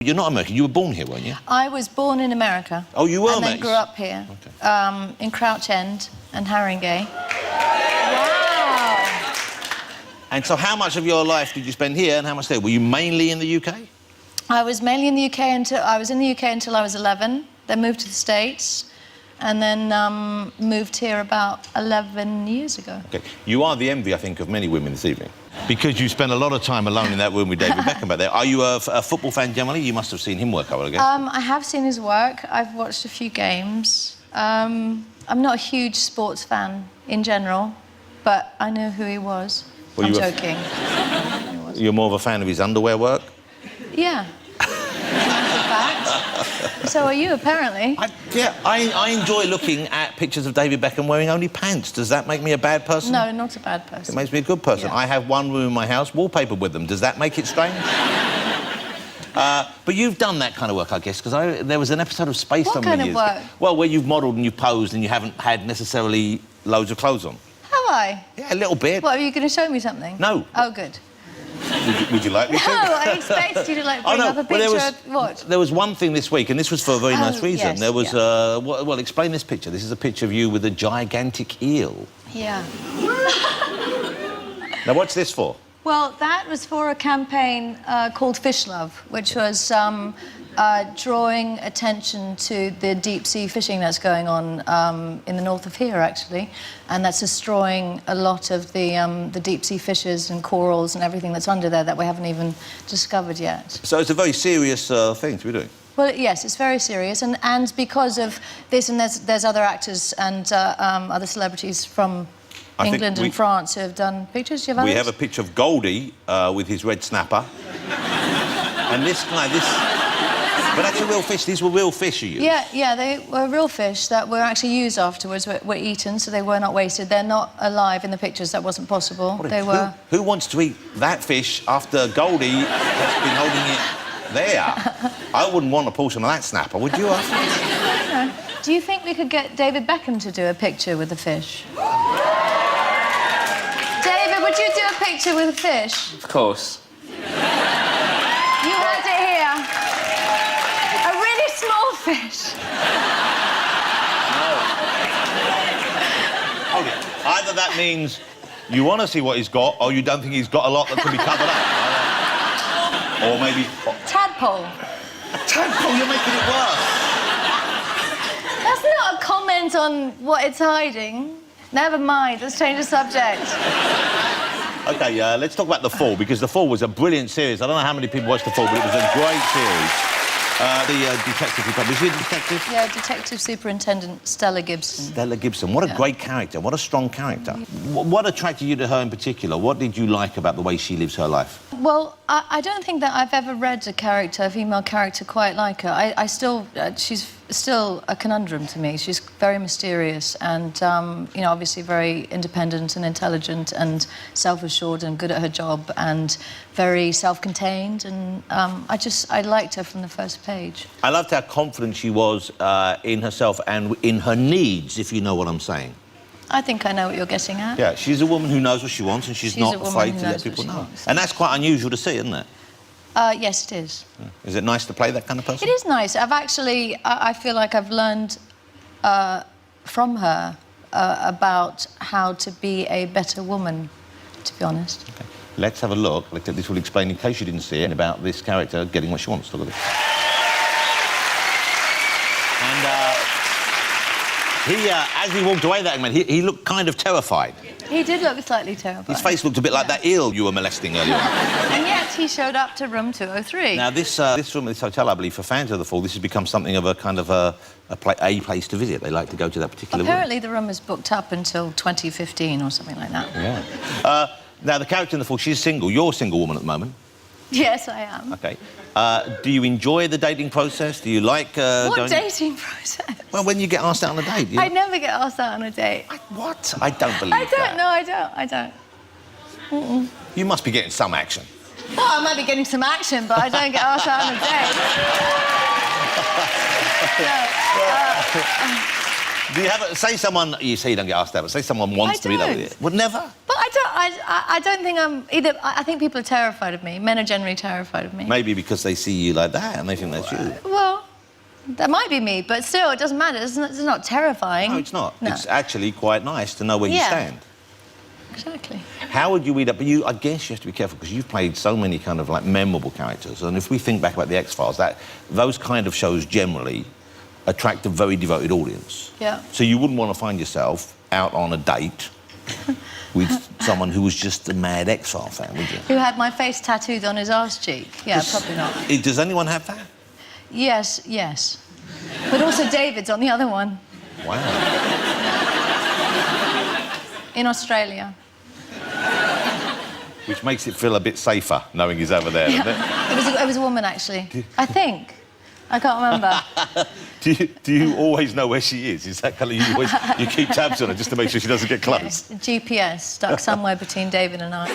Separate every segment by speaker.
Speaker 1: You're not American. You were born here, weren't you?
Speaker 2: I was born in America.
Speaker 1: Oh, you were,
Speaker 2: and then grew up here.
Speaker 1: Okay.
Speaker 2: In Crouch End and Haringey.
Speaker 3: Wow!
Speaker 1: And so how much of your life did you spend here and how much there? Were you mainly in the UK?
Speaker 2: I was mainly in the UK until I was in the UK until I was 11. Then moved to the States, and then moved here about 11 years ago.
Speaker 1: Okay. You are the envy, I think, of many women this evening. Because you spent a lot of time alone in that room with David Beckham back there. Are you a football fan generally? You must have seen him work, I would guess.
Speaker 2: I have seen his work. I've watched a few games. I'm not a huge sports fan in general, but I know who he was.
Speaker 1: Well,
Speaker 2: I'm joking.
Speaker 1: You're more of a fan of his underwear work?
Speaker 2: Yeah. So are you, apparently.
Speaker 1: I enjoy looking at pictures of David Beckham wearing only pants. Does that make me a bad person?
Speaker 2: No, not a bad person.
Speaker 1: It makes me a good person.
Speaker 2: Yeah.
Speaker 1: I have one room in my house wallpapered with them. Does that make it strange? But you've done that kind of work, I guess, because there was an episode of Space
Speaker 2: What kind of work?
Speaker 1: Well, where you've modelled and you've posed and you haven't had necessarily loads of clothes on.
Speaker 2: Have I?
Speaker 1: Yeah, a little bit.
Speaker 2: What, are you going to show me something?
Speaker 1: No.
Speaker 2: Oh, good.
Speaker 1: Would you like me to?
Speaker 2: No, I expected you to, like, bring up a picture of what?
Speaker 1: There was one thing this week, and this was for a very nice reason.
Speaker 2: Yes,
Speaker 1: there was, well, explain this picture. This is a picture of you with a gigantic eel.
Speaker 2: Yeah.
Speaker 1: Now, what's this for?
Speaker 2: Well, that was for a campaign called Fish Love, which was drawing attention to the deep-sea fishing that's going on in the north of here, actually, and that's destroying a lot of the deep-sea fishes and corals and everything that's under there that we haven't even discovered yet.
Speaker 1: So it's a very serious thing to be doing.
Speaker 2: Well, yes, it's very serious, and because of this, and there's other actors and other celebrities from England and France who have done pictures. Do you have
Speaker 1: We
Speaker 2: others?
Speaker 1: have a picture of Goldie with his red snapper. And this guy, But that's a real fish. These were real fish, are you?
Speaker 2: Yeah, they were real fish that were actually used afterwards, were eaten, so they were not wasted. They're not alive in the pictures. That wasn't possible.
Speaker 1: Who wants to eat that fish after Goldie has been holding it there? I wouldn't want a portion of that snapper, would you?
Speaker 2: No. Do you think we could get David Beckham to do a picture with the fish? David, would you do a picture with a fish?
Speaker 4: Of course.
Speaker 2: You heard it here. A really small fish.
Speaker 1: No. Hold it. Either that means you want to see what he's got, or you don't think he's got a lot that can be covered up. Or maybe...
Speaker 2: Tadpole.
Speaker 1: A tadpole? You're making it worse.
Speaker 2: That's not a comment on what it's hiding. Never mind, let's change the subject.
Speaker 1: OK, let's talk about The Fall, because The Fall was a brilliant series. I don't know how many people watched The Fall, but it was a great series. The detective who published... Was he a detective?
Speaker 2: Yeah, Detective Superintendent Stella Gibson.
Speaker 1: Stella Gibson. What a great character. What a strong character. What attracted you to her in particular? What did you like about the way she lives her life?
Speaker 2: Well, I don't think that I've ever read a female character quite like her. She's still a conundrum to me. She's very mysterious and, you know, obviously very independent and intelligent and self-assured and good at her job and very self-contained, and I liked her from the first page.
Speaker 1: I loved how confident she was in herself and in her needs, if you know what I'm saying.
Speaker 2: I think I know what you're getting at.
Speaker 1: Yeah, she's a woman who knows what she wants and she's not afraid to let people know. And that's quite unusual to see, isn't it?
Speaker 2: Yes, it is.
Speaker 1: Yeah. Is it nice to play that kind of person?
Speaker 2: It is nice. I feel like I've learned from her about how to be a better woman, to be honest.
Speaker 1: Okay. Let's have a look. This will explain, in case you didn't see it, about this character getting what she wants. Look at this. And as he walked away, that man, he looked kind of terrified.
Speaker 2: He did look slightly terrified.
Speaker 1: His face looked a bit like that eel you were molesting earlier on.
Speaker 2: And yet he showed up to room 203.
Speaker 1: Now, this room, this hotel, I believe, for fans of The Fall, this has become something of a kind of a place to visit. They like to go to that particular room.
Speaker 2: Apparently the room is booked up until 2015 or something like that.
Speaker 1: Yeah. Now, the character in The Fall, she's single. You're a single woman at the moment.
Speaker 2: Yes, I am.
Speaker 1: OK. Do you enjoy the dating process? Do you like
Speaker 2: What dating process?
Speaker 1: Well, when you get asked out on a date.
Speaker 2: I never get asked out on a date.
Speaker 1: What? I don't believe that.
Speaker 2: No, I don't. Mm-mm.
Speaker 1: You must be getting some action.
Speaker 2: Well, I might be getting some action, but I don't get asked out on a date.
Speaker 1: Do you have say someone you say you don't get asked that, but say someone wants to be that with you? Would never.
Speaker 2: But I don't think I'm either. I think people are terrified of me. Men are generally terrified of me.
Speaker 1: Maybe because they see you like that and they think that's you.
Speaker 2: Well, that might be me, but still, it doesn't matter. It's not terrifying.
Speaker 1: No, it's not.
Speaker 2: No.
Speaker 1: It's actually quite nice to know where you stand.
Speaker 2: Exactly.
Speaker 1: How would you read up? But I guess you have to be careful because you've played so many kind of like memorable characters. And if we think back about the X-Files, those kind of shows generally attract a very devoted audience.
Speaker 2: Yeah.
Speaker 1: So you wouldn't want to find yourself out on a date with someone who was just a mad X-File fan, would you?
Speaker 2: Who had my face tattooed on his arse cheek? Yeah, probably not.
Speaker 1: Does anyone have that?
Speaker 2: Yes. But also David's on the other one.
Speaker 1: Wow.
Speaker 2: In Australia.
Speaker 1: Which makes it feel a bit safer, knowing he's over there, doesn't it?
Speaker 2: It was a woman, actually. I think. I can't remember.
Speaker 1: Do you always know where she is? Is that kind of you keep tabs on her just to make sure she doesn't get close?
Speaker 2: Yeah, GPS stuck somewhere between David and I.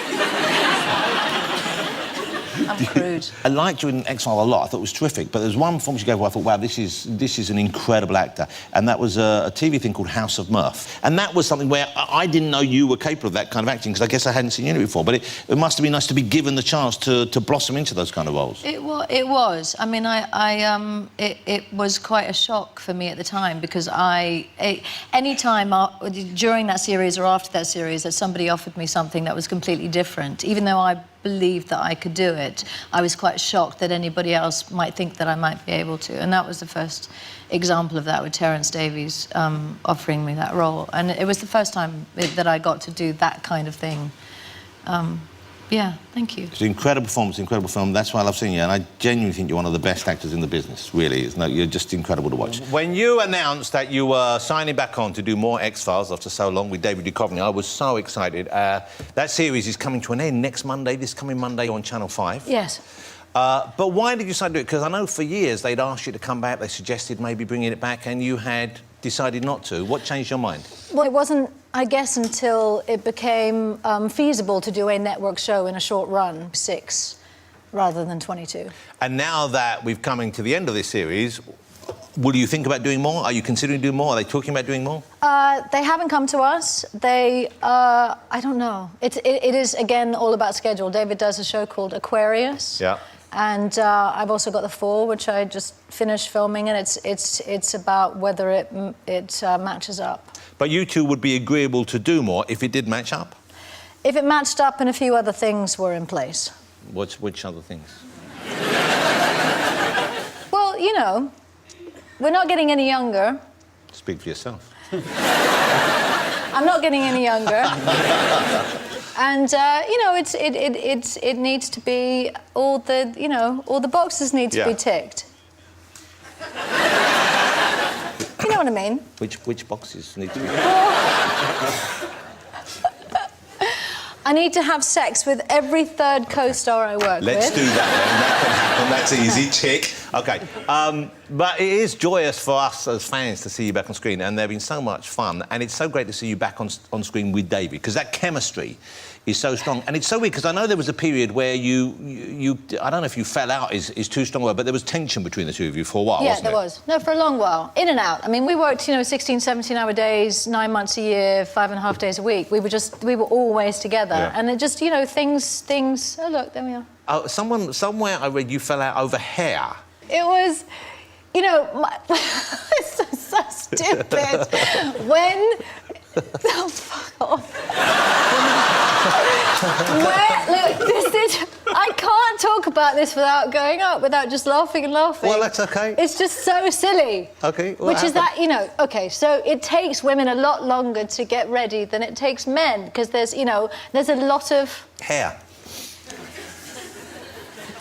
Speaker 2: I'm crude.
Speaker 1: I liked you in X-File a lot. I thought it was terrific. But there's one performance you gave where I thought, wow, this is an incredible actor. And that was a TV thing called House of Mirth. And that was something where I didn't know you were capable of that kind of acting because I guess I hadn't seen you in it before. But it must have been nice to be given the chance to blossom into those kind of roles.
Speaker 2: It was. I mean, it was quite a shock for me at the time because any time during that series or after that series that somebody offered me something that was completely different, even though I believed that I could do it, I was quite shocked that anybody else might think that I might be able to. And that was the first example of that with Terence Davies offering me that role. And it was the first time that I got to do that kind of thing. Yeah, thank you.
Speaker 1: It's an incredible performance, incredible film. That's why I love seeing you. And I genuinely think you're one of the best actors in the business, really. You're just incredible to watch. When you announced that you were signing back on to do more X-Files after so long with David Duchovny, I was so excited. That series is coming to an end next Monday, this coming Monday on Channel 5.
Speaker 2: Yes.
Speaker 1: But why did you decide to do it? Because I know for years they'd asked you to come back, they suggested maybe bringing it back, and you had decided not to. What changed your mind?
Speaker 3: Well, it wasn't, I guess, until it became feasible to do a network show in a short run, 6 rather than 22.
Speaker 1: And now that we've coming to the end of this series, will you think about doing more? Are you considering doing more? Are they talking about doing more?
Speaker 3: They haven't come to us. I don't know. It is, again, all about schedule. David does a show called Aquarius.
Speaker 1: Yeah.
Speaker 3: And I've also got The Fall, which I just finished filming, and it's about whether it matches up.
Speaker 1: But you two would be agreeable to do more if it did match up?
Speaker 3: If it matched up and a few other things were in place.
Speaker 1: Which other things?
Speaker 3: Well, you know, we're not getting any younger.
Speaker 1: Speak for yourself.
Speaker 3: I'm not getting any younger. And you know, it needs to be all the boxes need to be ticked. You know what I mean?
Speaker 1: Which boxes need to be?
Speaker 3: I need to have sex with every third co-star I work with.
Speaker 1: Let's do that then. That can happen. That's easy. Tick. OK. But it is joyous for us as fans to see you back on screen, and they've been so much fun. And it's so great to see you back on screen with David, because that chemistry is so strong. And it's so weird, because I know there was a period where you I don't know if you fell out is too strong a word, but there was tension between the two of you for a while, wasn't
Speaker 3: there
Speaker 1: it?
Speaker 3: was. No, for a long while. In and out. I mean, we worked, 16, 17-hour days, 9 months a year, 5.5 days a week. We were always together.
Speaker 1: Yeah.
Speaker 3: And it just, things... Oh, look, there we are.
Speaker 1: Oh, somewhere I read you fell out over hair.
Speaker 3: It was... it's so stupid. When... Oh, fuck off. I can't talk about this without going up, without just laughing and laughing.
Speaker 1: Well, that's OK.
Speaker 3: It's just so silly.
Speaker 1: OK.
Speaker 3: Which is that, OK, so it takes women a lot longer to get ready than it takes men, because there's a lot of...
Speaker 1: Hair.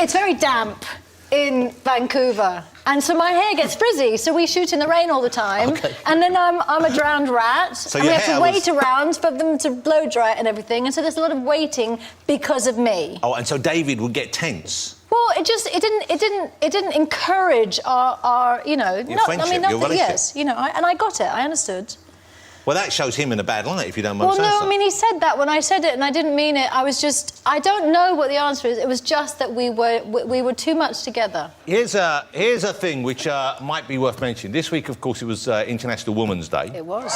Speaker 3: It's very damp in Vancouver. And so my hair gets frizzy, so we shoot in the rain all the time. Okay. And then I'm a drowned rat. So and we have to wait around for them to blow dry it and everything. And so there's a lot of waiting because of me.
Speaker 1: Oh, and so David would get tense.
Speaker 3: Well, it didn't encourage our
Speaker 1: Your friendship, your relationship.
Speaker 3: yes, and I got it. I understood.
Speaker 1: Well, that shows him in a bad light, if you don't mind
Speaker 3: Well,
Speaker 1: saying
Speaker 3: no,
Speaker 1: so.
Speaker 3: I mean, he said that when I said it, and I didn't mean it. I don't know what the answer is. It was just that we were too much together.
Speaker 1: Here's a thing which might be worth mentioning. This week, of course, it was International Women's Day.
Speaker 3: It was.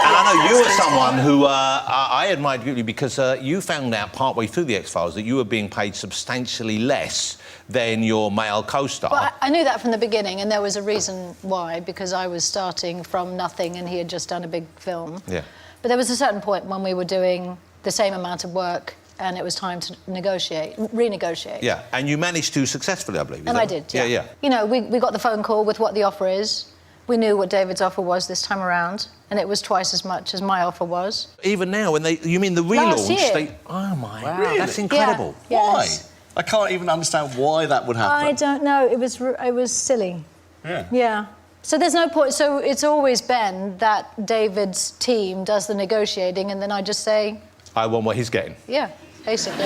Speaker 1: And I know you were someone who I admired greatly because you found out partway through the X-Files that you were being paid substantially less than your male co-star.
Speaker 3: Well, I knew that from the beginning, and there was a reason why, because I was starting from nothing and he had just done a big film.
Speaker 1: Yeah.
Speaker 3: But there was a certain point when we were doing the same amount of work and it was time to renegotiate.
Speaker 1: Yeah, and you managed to successfully, I believe.
Speaker 3: And I did, yeah.
Speaker 1: Yeah.
Speaker 3: You know, we got the phone call with what the offer is. We knew what David's offer was this time around, and it was twice as much as my offer was.
Speaker 1: Even now, when you mean the relaunch?
Speaker 3: Last year.
Speaker 1: Oh my,
Speaker 4: Wow.
Speaker 1: really? That's incredible.
Speaker 3: Yeah,
Speaker 4: Why?
Speaker 3: yes.
Speaker 4: I can't even understand why that would happen.
Speaker 3: I don't know. It was silly.
Speaker 4: Yeah.
Speaker 3: Yeah. So there's no point. So it's always been that David's team does the negotiating, and then I just say,
Speaker 1: I want what he's getting.
Speaker 3: yeah, basically.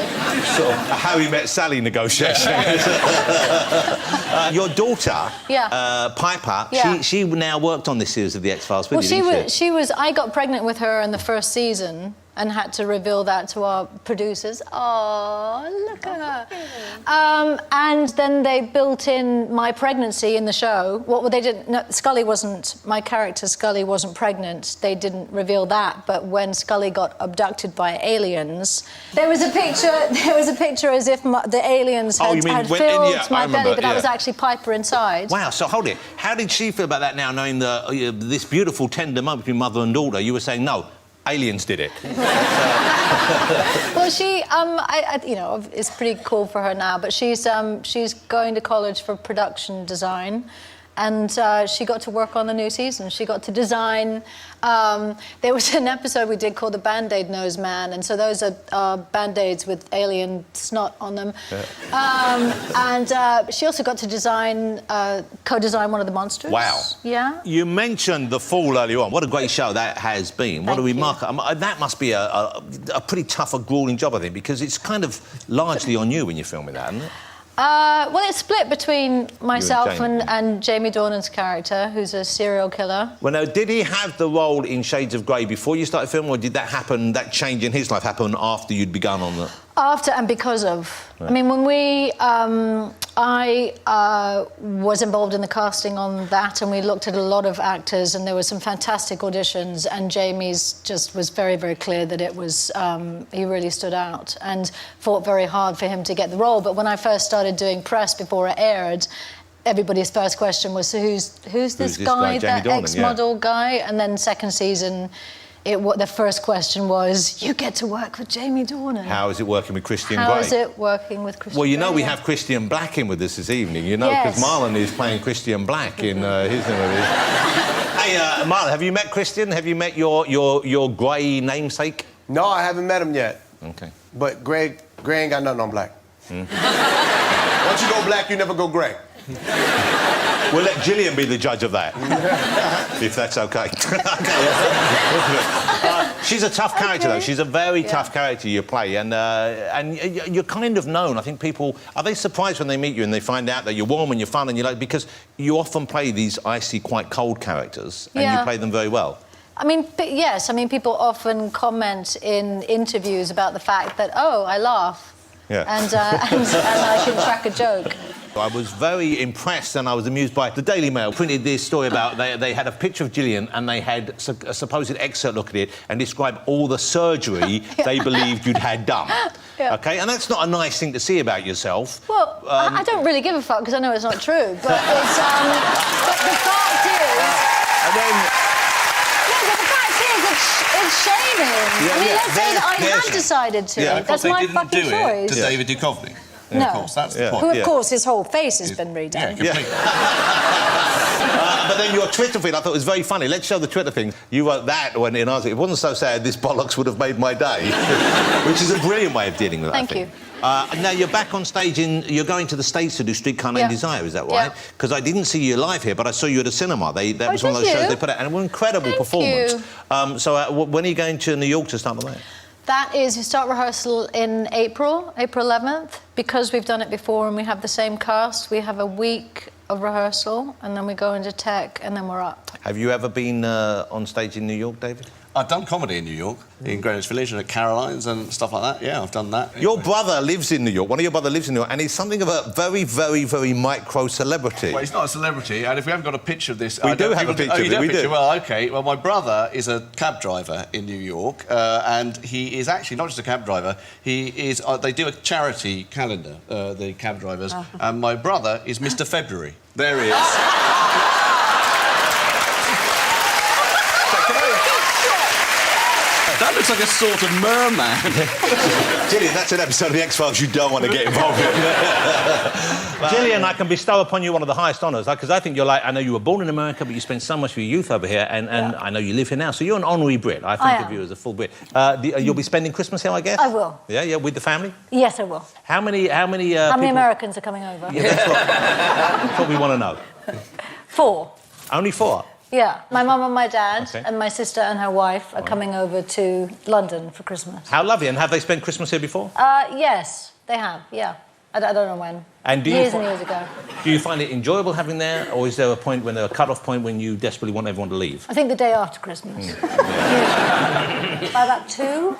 Speaker 1: Sort of a how he met Sally negotiation. Your daughter,
Speaker 3: Yeah.
Speaker 1: Piper,
Speaker 3: Yeah.
Speaker 1: she now worked on this series of the X-Files with
Speaker 3: Well,
Speaker 1: you, didn't
Speaker 3: she was. I got pregnant with her in the first season and had to reveal that to our producers. Oh, look at her. And then they built in my pregnancy in the show. What they didn't. No, Scully wasn't. My character Scully wasn't pregnant. They didn't reveal that. But when Scully got abducted by aliens, there was a picture. There was a picture as if the aliens had, had filled my belly, but that was actually Piper inside.
Speaker 1: Wow. So hold it. How did she feel about that now, knowing this beautiful tender moment between mother and daughter? You were saying no. Aliens did it.
Speaker 3: Well, she, you know, it's pretty cool for her now, but she's going to college for production design, and she got to work on the new season. She got to design. There was an episode we did called The Band-Aid Nose Man, and so those are Band-Aids with alien snot on them. And she also got to design, co-design one of the monsters.
Speaker 1: Wow.
Speaker 3: Yeah.
Speaker 1: You mentioned The Fall earlier on. What a great show that has been. What a remarkable... that must be a pretty tough, a grueling job, I think, because it's kind of largely on you when you're filming that, isn't it?
Speaker 3: Well, it's split between myself
Speaker 1: Jamie.
Speaker 3: and Jamie Dornan's character, who's a serial killer.
Speaker 1: Well, now, did he have the role in Shades of Grey before you started filming, or did that happen, that change in his life happen after you'd begun on the...
Speaker 3: After and because of. Right. I mean, when I was involved in the casting on that, and we looked at a lot of actors, and there were some fantastic auditions, and Jamie's just was very, very clear that it was, he really stood out and fought very hard for him to get the role. But when I first started doing press before it aired, everybody's first question was, so who's this guy, that ex-model guy? And then second season, the first question was, you get to work with Jamie Dornan.
Speaker 1: How is it working with Christian Grey?
Speaker 3: How is it working with Christian
Speaker 1: Well, you know
Speaker 3: Grey?
Speaker 1: we have Christian Black in with us this evening, you know, because Marlon is playing Christian Black in his... Hey, Marlon, have you met Christian? Have you met your Grey namesake?
Speaker 5: No, I haven't met him yet.
Speaker 1: OK.
Speaker 5: But Grey ain't got nothing on Black. Once you go Black, you never go Grey.
Speaker 1: We'll let Gillian be the judge of that, if that's OK. She's a tough character, though. She's a very tough character you play, and you're kind of known. I think people... Are they surprised when they meet you and they find out that you're warm and you're fun and you like... Because you often play these icy, quite cold characters, and you play them very well.
Speaker 3: I mean, yes. I mean, people often comment in interviews about the fact that, oh, I laugh.
Speaker 1: Yeah.
Speaker 3: And I can crack a joke.
Speaker 1: I was very impressed and I was amused by the Daily Mail printed this story about they had a picture of Gillian and they had a supposed excerpt look at it and describe all the surgery they believed you'd had done.
Speaker 3: Yeah.
Speaker 1: OK? And that's not a nice thing to see about yourself.
Speaker 3: Well, I don't really give a fuck because I know it's not true, but it's... but the fact is...
Speaker 1: And then...
Speaker 3: It's shaming. I mean, let's say that I had decided to.
Speaker 4: Yeah,
Speaker 3: that's my fucking choice.
Speaker 4: To David Duchovny.
Speaker 3: No.
Speaker 4: Of course, that's the point.
Speaker 3: Who, of course, his whole face has been redone.
Speaker 4: Yeah, completely.
Speaker 1: But then your Twitter feed, I thought was very funny. Let's show the Twitter thing. You wrote that when in answer. It wasn't so sad, this bollocks would have made my day. Which is a brilliant way of dealing with that.
Speaker 3: Thank you.
Speaker 1: Now, you're back on stage you're going to the States to do Streetcar Named Desire, is that right? Because I didn't see you live here, but I saw you at a cinema. That was one of those shows they put out, and it was an incredible performance. So when are you going to New York to start with that?
Speaker 3: That is, we start rehearsal in April 11th. Because we've done it before and we have the same cast, we have a week of rehearsal, and then we go into tech, and then we're up.
Speaker 1: Have you ever been on stage in New York, David?
Speaker 4: I've done comedy in New York, in Greenwich Village and at Caroline's and stuff like that. Yeah, I've done that.
Speaker 1: Your brother lives in New York. One of your brothers lives in New York, and he's something of a very, very, very micro celebrity.
Speaker 4: Well, he's not a celebrity, and if we haven't got a picture of this...
Speaker 1: We do have a picture of it, we do.
Speaker 4: Well, OK. Well, my brother is a cab driver in New York, and he is actually not just a cab driver, he is... they do a charity calendar, the cab drivers, and my brother is Mr February. There he is. That looks like a sort of merman.
Speaker 1: Gillian, that's an episode of The X-Files you don't want to get involved in. Gillian, I can bestow upon you one of the highest honours, because I think you're like, I know you were born in America, but you spent so much of your youth over here, and I know you live here now, so you're an honorary Brit. I think of you as a full Brit. You'll be spending Christmas here, I guess?
Speaker 3: I will.
Speaker 1: Yeah, with the family?
Speaker 3: Yes, I will.
Speaker 1: How many
Speaker 3: How many Americans are coming over?
Speaker 1: Yeah, that's what we want to know.
Speaker 3: 4.
Speaker 1: Only 4?
Speaker 3: Yeah, my mum and my dad and my sister and her wife are coming over to London for Christmas.
Speaker 1: How lovely. And have they spent Christmas here before?
Speaker 3: Yes, they have, yeah. I don't know when.
Speaker 1: And
Speaker 3: years and years ago.
Speaker 1: Do you find it enjoyable having there, or is there a point when a cut-off point when you desperately want everyone to leave?
Speaker 3: I think the day after Christmas. By about 2.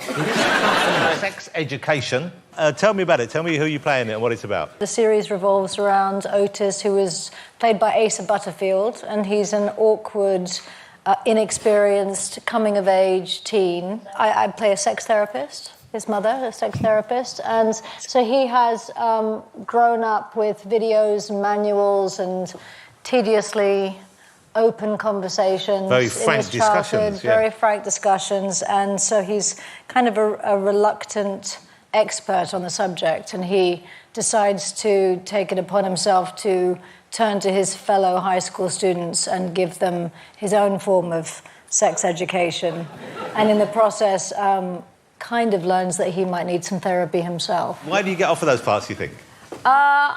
Speaker 1: Sex education. Tell me about it. Tell me who you play in it and what it's about.
Speaker 3: The series revolves around Otis, who is played by Asa Butterfield, and he's an awkward, inexperienced, coming-of-age teen. I play a sex therapist. His mother, a sex therapist, and so he has grown up with videos and manuals and tediously open conversations.
Speaker 1: Very frank discussions.
Speaker 3: Very frank discussions, and so he's kind of a reluctant expert on the subject, and he decides to take it upon himself to turn to his fellow high school students and give them his own form of sex education, and in the process kind of learns that he might need some therapy himself.
Speaker 1: Why do you get off of those parts, you think?
Speaker 3: I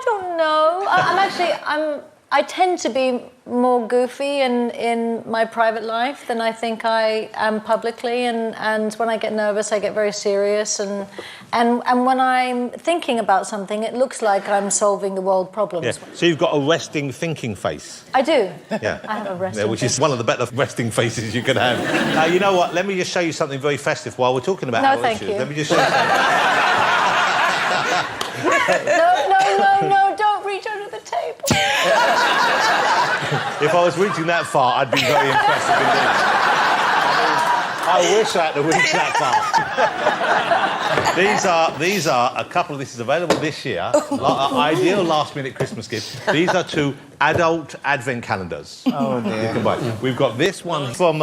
Speaker 3: don't know. I tend to be more goofy in my private life than I think I am publicly, and when I get nervous, I get very serious, and when I'm thinking about something, it looks like I'm solving the world problems.
Speaker 1: Yeah. So you've got a resting thinking face.
Speaker 3: I do.
Speaker 1: Yeah.
Speaker 3: I have a resting
Speaker 1: which is one of the better resting faces you can have. You know what? Let me just show you something very festive while we're talking about our issues. Let me just show you something.
Speaker 3: No, don't reach under the table.
Speaker 1: If I was reaching that far, I'd be very impressive indeed. I wish I had to reach that far. These are a couple of... This is available this year. Ideal last-minute Christmas gift. These are 2 adult advent calendars.
Speaker 6: Oh, dear.
Speaker 1: You can buy. We've got this one from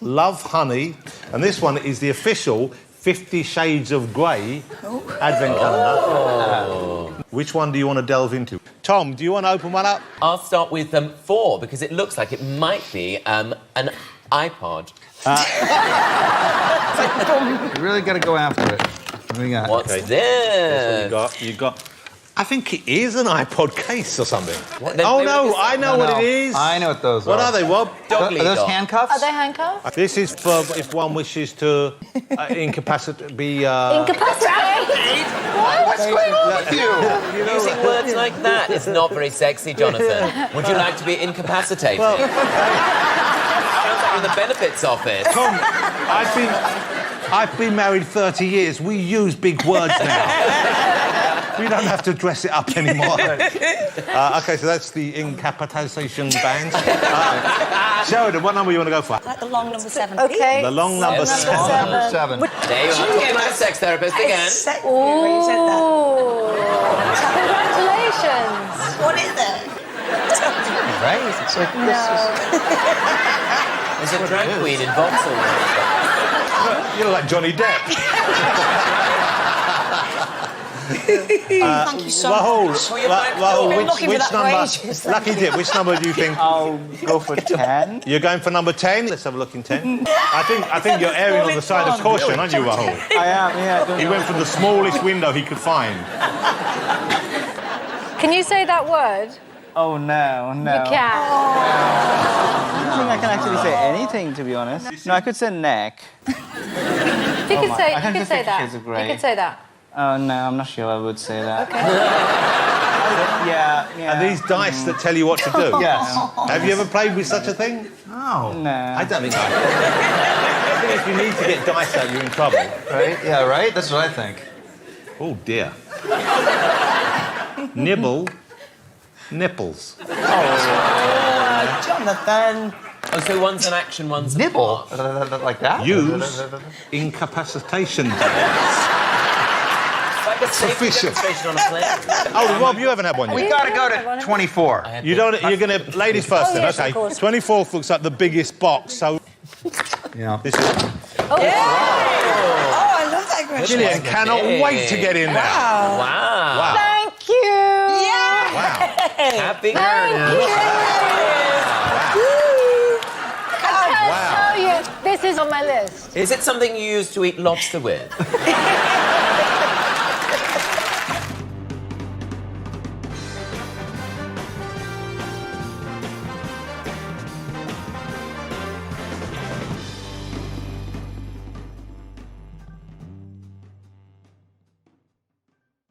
Speaker 1: Love Honey, and this one is the official 50 Shades of Grey advent calendar. Oh. Which one do you want to delve into? Tom, do you want to open one up?
Speaker 7: I'll start with 4, because it looks like it might be an iPod.
Speaker 6: You really got to go after it. What do we got?
Speaker 7: What's this?
Speaker 1: That's what you got. I think it is an iPod case or something.
Speaker 7: What?
Speaker 1: Oh, no, I know what it is.
Speaker 6: I know what those are.
Speaker 1: What are they, Rob?
Speaker 6: Are those handcuffs?
Speaker 3: Are they handcuffs?
Speaker 1: This is for if one wishes to incapacitate...
Speaker 3: Incapacitate?
Speaker 6: What's going on with you?
Speaker 7: Using words like that is not very sexy, Jonathan. Would you like to be incapacitated? Well, sounds like you're in the benefits office.
Speaker 1: Tom, I've been married 30 years. We use big words now. We don't have to dress it up anymore. OK, so that's the incapacitation band. Sheridan, what number you want to go for?
Speaker 8: Like the long number 7.
Speaker 3: OK.
Speaker 1: The long number 7.
Speaker 6: Number 7.
Speaker 7: There you are, talking like a sex therapist again.
Speaker 8: Exactly when you said that.
Speaker 3: Congratulations.
Speaker 8: What is it?
Speaker 6: Right? It's like
Speaker 7: There's a drag queen in Vauxhall.
Speaker 1: You look like Johnny Depp.
Speaker 8: Thank you so much.
Speaker 1: Rahul, which number?
Speaker 8: Ages,
Speaker 1: Lucky Dip, which number do you think?
Speaker 6: I'll go for 10.
Speaker 1: You're going for number 10? Let's have a look in 10. I think you're erring on the side of caution, aren't you, Rahul?
Speaker 6: I am, yeah.
Speaker 1: He went for the smallest window he could find.
Speaker 3: Can you say that word?
Speaker 6: Oh, no.
Speaker 3: You can.
Speaker 6: I don't think I can actually say anything, to be honest. No, I could say neck.
Speaker 3: You could say that. You could say that.
Speaker 6: Oh, no, I'm not sure I would say that.
Speaker 3: Okay.
Speaker 6: Yeah, yeah.
Speaker 1: Are these dice that tell you what to do?
Speaker 6: Yes.
Speaker 1: Have you ever played with such a thing?
Speaker 9: No.
Speaker 6: Nah.
Speaker 1: I don't think I think if you need to get dice out, you're in trouble.
Speaker 9: Right? Yeah, right? That's what I think.
Speaker 1: Oh, dear. Nibble. Nipples.
Speaker 9: Jonathan.
Speaker 7: Oh, so one's an action, one's a
Speaker 9: Nibble?
Speaker 7: plot.
Speaker 9: Like that?
Speaker 1: Use incapacitation tables.
Speaker 7: It's like a safety
Speaker 1: Sufficient.
Speaker 7: demonstration on a plane.
Speaker 1: Oh, Rob, you haven't had one
Speaker 9: We
Speaker 1: yet.
Speaker 9: gotta go to 24.
Speaker 1: You don't. You're gonna. Ladies first,
Speaker 3: Oh,
Speaker 1: then.
Speaker 3: yes, of
Speaker 1: Okay.
Speaker 3: course.
Speaker 1: 24th looks like the biggest box. So
Speaker 9: Yeah.
Speaker 1: this is.
Speaker 8: Oh, I love that question.
Speaker 1: Gillian cannot wait to get in there.
Speaker 8: Wow.
Speaker 7: Wow.
Speaker 1: Wow.
Speaker 3: Thank you.
Speaker 8: Yeah.
Speaker 1: Wow.
Speaker 7: Happy
Speaker 3: I'll tell you, this is on my list.
Speaker 7: Is it something you used to eat lobster with?